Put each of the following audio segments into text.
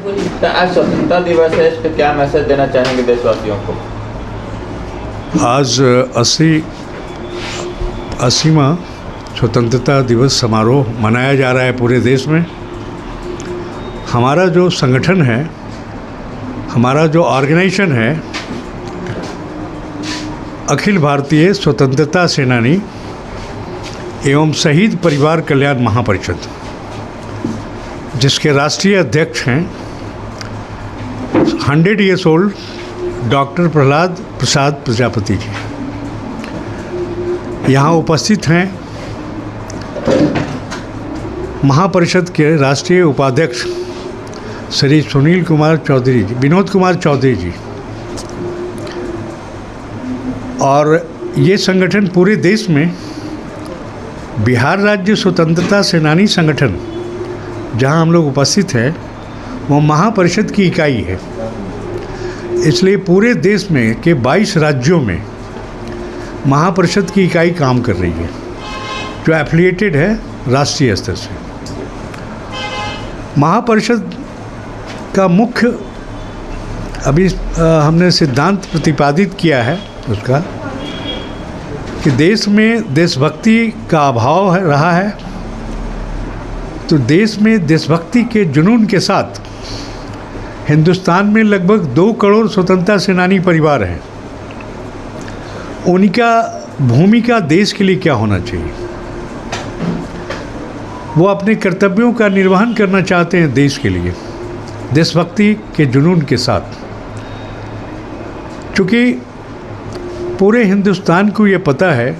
तो आज स्वतंत्रता दिवस है, इस पर क्या मैसेज देना चाहेंगे देशवासियों को? आज 80वां स्वतंत्रता दिवस समारोह मनाया जा रहा है पूरे देश में। हमारा जो संगठन है, हमारा जो ऑर्गेनाइजेशन है, अखिल भारतीय स्वतंत्रता सेनानी एवं शहीद परिवार कल्याण महापरिषद, जिसके राष्ट्रीय अध्यक्ष हैं 100 years old doctor Prahlad Prasad Prajapati ji, यहाँ उपस्थित हैं। महापरिषद के राष्ट्रीय उपाध्यक्ष श्री सुनील कुमार चौधरी जी, विनोद कुमार चौधरी जी, और ये संगठन पूरे देश में बिहार राज्य स्वतंत्रता सेनानी संगठन जहां हम लोग उपस्थित हैं वो महापरिषद की इकाई है। इसलिए पूरे देश में के 22 राज्यों में महापरिषद की इकाई काम कर रही है, जो एफिलिएटेड है राष्ट्रीय स्तर से। महापरिषद का मुख्य अभी हमने सिद्धांत प्रतिपादित किया है उसका कि देश में देशभक्ति का अभाव रहा है, तो देश में देशभक्ति के जुनून के साथ हिंदुस्तान में लगभग 2 करोड़ स्वतंत्रता सेनानी परिवार हैं। उनका भूमिका देश के लिए क्या होना चाहिए? वो अपने कर्तव्यों का निर्वहन करना चाहते हैं देश के लिए, देशभक्ति के जुनून के साथ। चूँकि पूरे हिंदुस्तान को ये पता है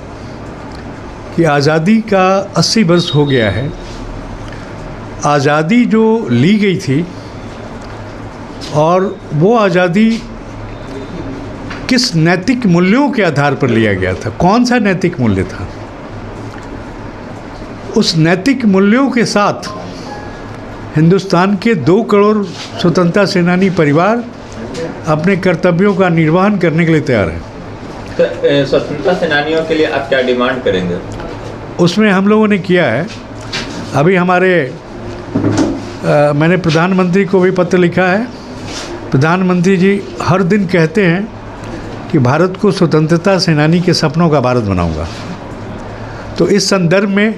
कि आज़ादी का 80 वर्ष हो गया है। आज़ादी जो ली गई थी और वो आज़ादी किस नैतिक मूल्यों के आधार पर लिया गया था, कौन सा नैतिक मूल्य था, उस नैतिक मूल्यों के साथ हिंदुस्तान के 2 करोड़ स्वतंत्रता सेनानी परिवार अपने कर्तव्यों का निर्वहन करने के लिए तैयार हैं। तो स्वतंत्रता सेनानियों के लिए आप क्या डिमांड करेंगे? उसमें हम लोगों ने किया है, अभी हमारे मैंने प्रधानमंत्री को भी पत्र लिखा है। प्रधानमंत्री जी हर दिन कहते हैं कि भारत को स्वतंत्रता सेनानी के सपनों का भारत बनाऊंगा। तो इस संदर्भ में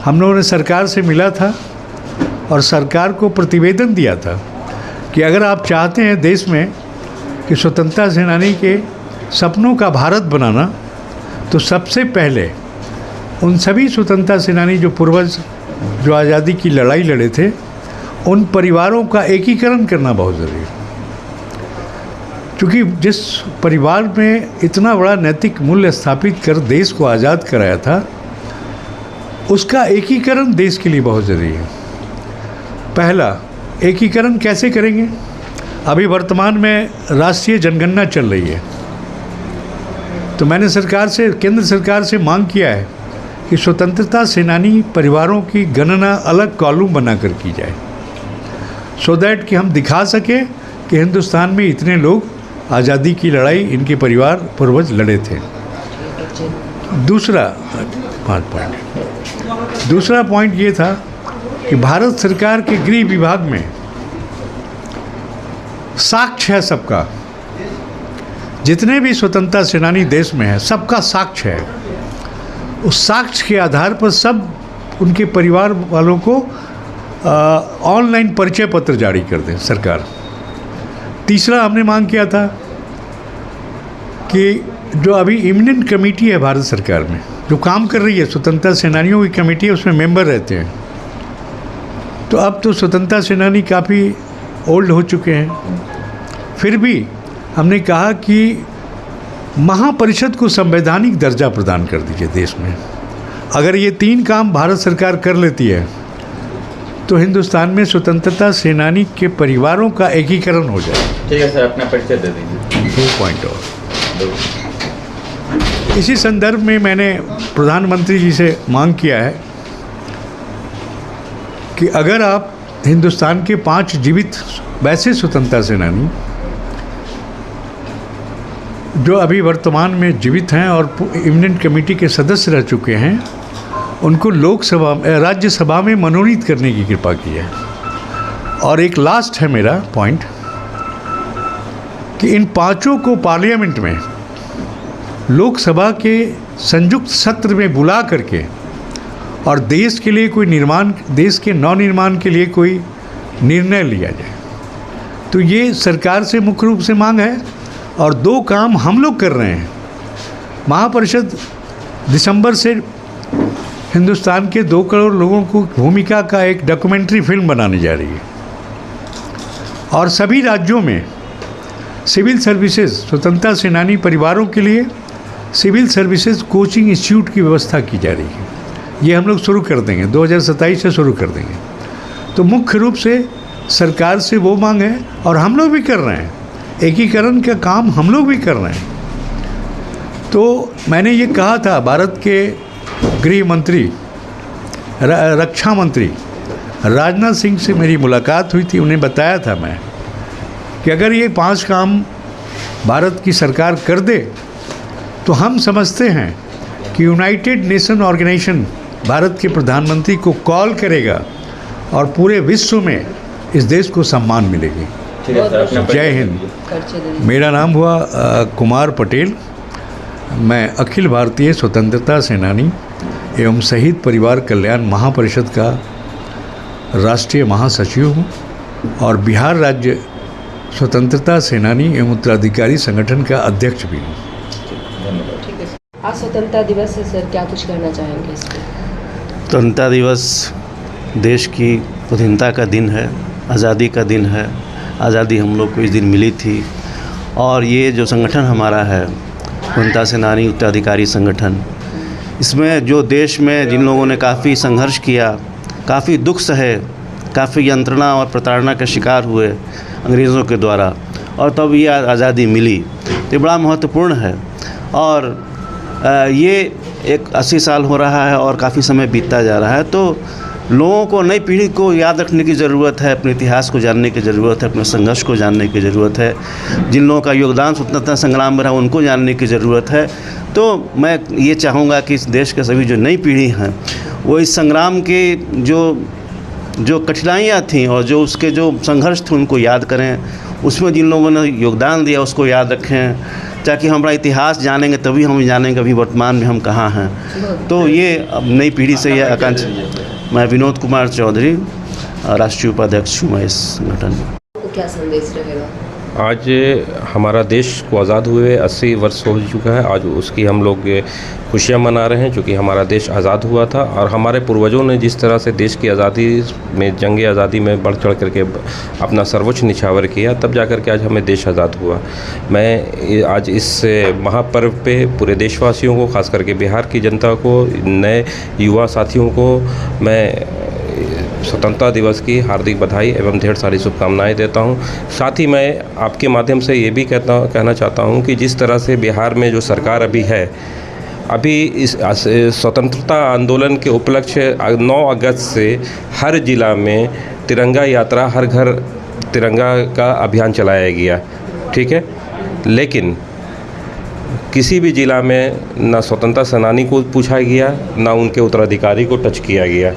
हम लोगों ने सरकार से मिला था और सरकार को प्रतिवेदन दिया था कि अगर आप चाहते हैं देश में कि स्वतंत्रता सेनानी के सपनों का भारत बनाना, तो सबसे पहले उन सभी स्वतंत्रता सेनानी जो पूर्वज जो आज़ादी की लड़ाई लड़े थे, उन परिवारों का एकीकरण करना बहुत ज़रूरी है। क्योंकि जिस परिवार में इतना बड़ा नैतिक मूल्य स्थापित कर देश को आज़ाद कराया था, उसका एकीकरण देश के लिए बहुत ज़रूरी है। पहला एकीकरण कैसे करेंगे? अभी वर्तमान में राष्ट्रीय जनगणना चल रही है, तो मैंने सरकार से, केंद्र सरकार से मांग किया है कि स्वतंत्रता सेनानी परिवारों की गणना अलग कॉलम बनाकर की जाए, सो दैट कि हम दिखा सकें कि हिंदुस्तान में इतने लोग आज़ादी की लड़ाई इनके परिवार पूर्वज लड़े थे। दूसरा 5 पॉइंट, दूसरा पॉइंट ये था कि भारत सरकार के गृह विभाग में साक्ष्य है सबका, जितने भी स्वतंत्रता सेनानी देश में है सबका साक्ष्य है। उस साक्ष्य के आधार पर सब उनके परिवार वालों को ऑनलाइन परिचय पत्र जारी कर दें सरकार। तीसरा हमने मांग किया था कि जो अभी इमिनेंट कमेटी है भारत सरकार में जो काम कर रही है, स्वतंत्रता सेनानियों की कमेटी है, उसमें मेंबर रहते हैं। तो अब तो स्वतंत्रता सेनानी काफ़ी ओल्ड हो चुके हैं, फिर भी हमने कहा कि महापरिषद को संवैधानिक दर्जा प्रदान कर दीजिए देश में। अगर ये 3 काम भारत सरकार कर लेती है तो हिंदुस्तान में स्वतंत्रता सेनानी के परिवारों का एकीकरण हो जाए। ठीक है सर, अपना परिचय दे दीजिए। 2 पॉइंट और इसी संदर्भ में मैंने प्रधानमंत्री जी से मांग किया है कि अगर आप हिंदुस्तान के 5 जीवित वैसे स्वतंत्रता सेनानी जो अभी वर्तमान में जीवित हैं और इमिनेंट कमेटी के सदस्य रह चुके हैं, उनको लोकसभा राज्यसभा में मनोनीत करने की कृपा की है और एक लास्ट है मेरा पॉइंट कि इन पांचों को पार्लियामेंट में लोकसभा के संयुक्त सत्र में बुला करके और देश के लिए कोई निर्माण, देश के नवनिर्माण के लिए कोई निर्णय लिया जाए। तो ये सरकार से मुख्य रूप से मांग है। और दो काम हम लोग कर रहे हैं। महापरिषद दिसंबर से हिंदुस्तान के 2 करोड़ लोगों को भूमिका का एक डॉक्यूमेंट्री फिल्म बनाने जा रही है। और सभी राज्यों में सिविल सर्विसेज, स्वतंत्रता सेनानी परिवारों के लिए सिविल सर्विसेज कोचिंग इंस्टीट्यूट की व्यवस्था की जा रही है। ये हम लोग शुरू कर देंगे, 2027 से शुरू कर देंगे। तो मुख्य रूप से सरकार से वो मांग है और हम लोग भी कर रहे हैं। एकीकरण का काम हम लोग भी कर रहे हैं। तो मैंने ये कहा था, भारत के गृह मंत्री, रक्षा मंत्री राजनाथ सिंह से मेरी मुलाकात हुई थी। उन्हें बताया था मैं कि अगर ये 5 काम भारत की सरकार कर दे तो हम समझते हैं कि यूनाइटेड नेशन ऑर्गेनाइजेशन भारत के प्रधानमंत्री को कॉल करेगा और पूरे विश्व में इस देश को सम्मान मिलेगी। जय हिंद। मेरा नाम हुआ कुमार पटेल। मैं अखिल भारतीय स्वतंत्रता सेनानी एवं शहीद परिवार कल्याण महापरिषद का राष्ट्रीय महासचिव हूँ और बिहार राज्य स्वतंत्रता सेनानी एवं उत्तराधिकारी संगठन का अध्यक्ष भी हूँ। आज स्वतंत्रता दिवस है सर, क्या कुछ कहना चाहेंगे इस पर? स्वतंत्रता दिवस देश की स्वाधीनता का दिन है, आज़ादी का दिन है। आज़ादी हम लोग को इस दिन मिली थी और ये जो संगठन हमारा है स्वतंत्रता सेनानी उत्तराधिकारी संगठन, इसमें जो देश में जिन लोगों ने काफ़ी संघर्ष किया, काफ़ी दुख सहे, काफ़ी यंत्रणा और प्रताड़ना का शिकार हुए अंग्रेज़ों के द्वारा और तब ये आज़ादी मिली, तो बड़ा महत्वपूर्ण है। और ये एक 80 साल हो रहा है और काफ़ी समय बीतता जा रहा है। तो लोगों को, नई पीढ़ी को याद रखने की ज़रूरत है, अपने इतिहास को जानने की ज़रूरत है, अपने संघर्ष को जानने की ज़रूरत है। जिन लोगों का योगदान स्वतंत्रता संग्राम में रहा उनको जानने की ज़रूरत है। तो मैं ये चाहूँगा कि इस देश के सभी जो नई पीढ़ी हैं वो इस संग्राम के जो कठिनाइयाँ थीं और जो उसके जो संघर्ष थे उनको याद करें, उसमें जिन लोगों ने योगदान दिया उसको याद रखें, ताकि हमारा इतिहास जानेंगे तभी हम जानेंगे अभी वर्तमान में हम कहाँ हैं। तो ये अब नई पीढ़ी से यह आकांक्षा। मैं विनोद कुमार चौधरी, राष्ट्रीय उपाध्यक्ष हूँ मैं इस संगठन में। क्या संदेश रहेगा? आज हमारा देश को आज़ाद हुए 80 वर्ष हो चुका है। आज उसकी हम लोग खुशियाँ मना रहे हैं, क्योंकि हमारा देश आज़ाद हुआ था और हमारे पूर्वजों ने जिस तरह से देश की आज़ादी में, जंग आज़ादी में बढ़ चढ़ करके अपना सर्वोच्च निछावर किया, तब जा कर के आज हमें देश आज़ाद हुआ। मैं आज इस महापर्व पे पूरे देशवासियों को, खास करके बिहार की जनता को, नए युवा साथियों को मैं स्वतंत्रता दिवस की हार्दिक बधाई एवं ढेर सारी शुभकामनाएं देता हूं। साथ ही मैं आपके माध्यम से ये भी कहना चाहता हूं कि जिस तरह से बिहार में जो सरकार अभी है, अभी इस स्वतंत्रता आंदोलन के उपलक्ष्य 9 अगस्त से हर जिला में तिरंगा यात्रा, हर घर तिरंगा का अभियान चलाया गया, ठीक है। लेकिन किसी भी जिला में ना स्वतंत्रता सेनानी को पूछा गया, ना उनके उत्तराधिकारी को टच किया गया।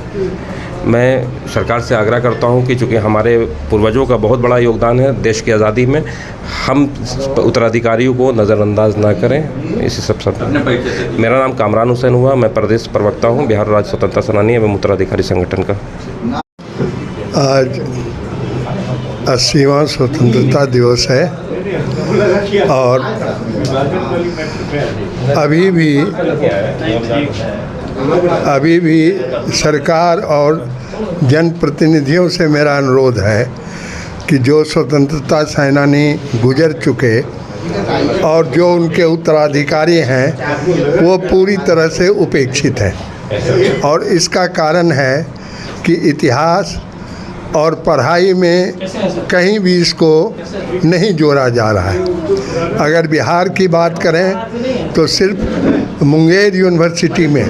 मैं सरकार से आग्रह करता हूं कि चूँकि हमारे पूर्वजों का बहुत बड़ा योगदान है देश की आज़ादी में, हम उत्तराधिकारियों को नज़रअंदाज ना करें। इसी सब मेरा नाम कामरान हुसैन हुआ, मैं प्रदेश प्रवक्ता हूं बिहार राज्य स्वतंत्रता सेनानी एवं उत्तराधिकारी संगठन का। आज 80वां स्वतंत्रता दिवस है और अभी भी सरकार और जनप्रतिनिधियों से मेरा अनुरोध है कि जो स्वतंत्रता सेनानी गुजर चुके और जो उनके उत्तराधिकारी हैं वो पूरी तरह से उपेक्षित हैं। और इसका कारण है कि इतिहास और पढ़ाई में कहीं भी इसको नहीं जोड़ा जा रहा है। अगर बिहार की बात करें तो सिर्फ मुंगेर यूनिवर्सिटी में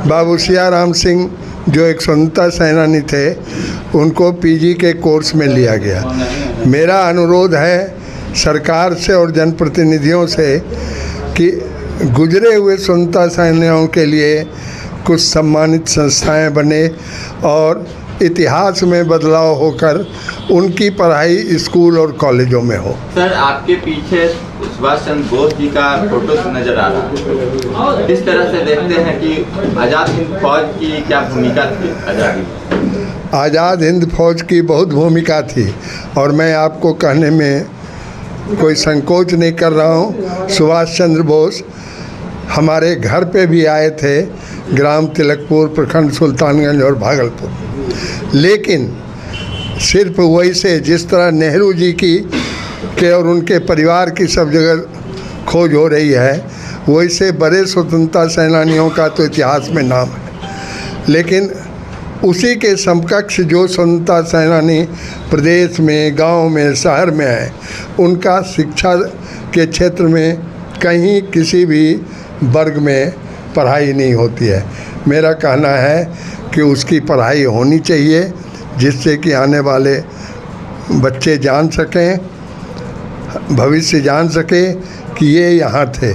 बाबू सियाराम सिंह जो एक स्वतंत्रता सेनानी थे उनको पीजी के कोर्स में लिया गया। मेरा अनुरोध है सरकार से और जनप्रतिनिधियों से कि गुजरे हुए स्वतंत्रता सेनानियों के लिए कुछ सम्मानित संस्थाएं बने और इतिहास में बदलाव होकर उनकी पढ़ाई स्कूल और कॉलेजों में हो। सर, आपके पीछे सुभाष चंद्र बोस जी का फोटो नजर आ रहा है, किस तरह से देखते हैं कि आज़ाद हिंद फौज की क्या भूमिका थी आज़ादी? आज़ाद हिंद फौज की बहुत भूमिका थी और मैं आपको कहने में कोई संकोच नहीं कर रहा हूँ। सुभाष चंद्र बोस हमारे घर पे भी आए थे, ग्राम तिलकपुर, प्रखंड सुल्तानगंज और भागलपुर, लेकिन सिर्फ वैसे जिस तरह नेहरू जी की के और उनके परिवार की सब जगह खोज हो रही है, वैसे बड़े स्वतंत्रता सेनानियों का तो इतिहास में नाम है, लेकिन उसी के समकक्ष जो स्वतंत्रता सेनानी प्रदेश में, गांव में, शहर में है, उनका शिक्षा के क्षेत्र में कहीं किसी भी वर्ग में पढ़ाई नहीं होती है। मेरा कहना है कि उसकी पढ़ाई होनी चाहिए, जिससे कि आने वाले बच्चे जान सकें, भविष्य जान सकें कि ये यहाँ थे।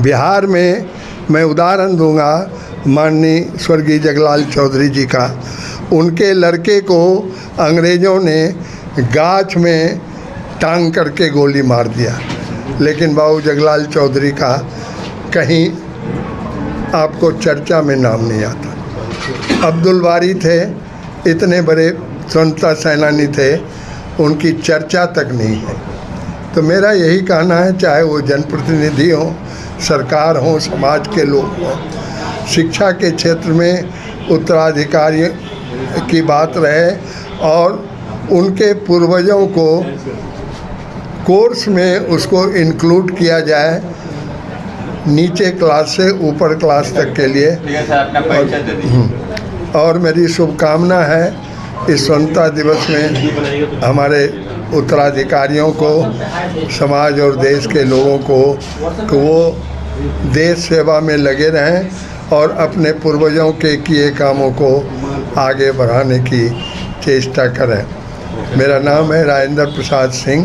बिहार में मैं उदाहरण दूंगा माननीय स्वर्गीय जगलाल चौधरी जी का। उनके लड़के को अंग्रेज़ों ने गाछ में टांग करके गोली मार दिया, लेकिन बाबू जगलाल चौधरी का कहीं आपको चर्चा में नाम नहीं आता। अब्दुल बारी थे, इतने बड़े स्वतंत्रता सेनानी थे, उनकी चर्चा तक नहीं है। तो मेरा यही कहना है, चाहे वो जनप्रतिनिधि हों, सरकार हो, समाज के लोग हों, शिक्षा के क्षेत्र में उत्तराधिकारी की बात रहे और उनके पूर्वजों को कोर्स में उसको इंक्लूड किया जाए, नीचे क्लास से ऊपर क्लास तक के लिए। और मेरी शुभकामना है इस स्वतंत्रता दिवस में हमारे उत्तराधिकारियों को, समाज और देश के लोगों को, कि वो देश सेवा में लगे रहें और अपने पूर्वजों के किए कामों को आगे बढ़ाने की चेष्टा करें। मेरा नाम है राजेंद्र प्रसाद सिंह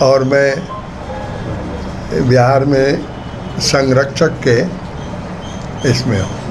और मैं बिहार में संरक्षक के इसमें हूँ।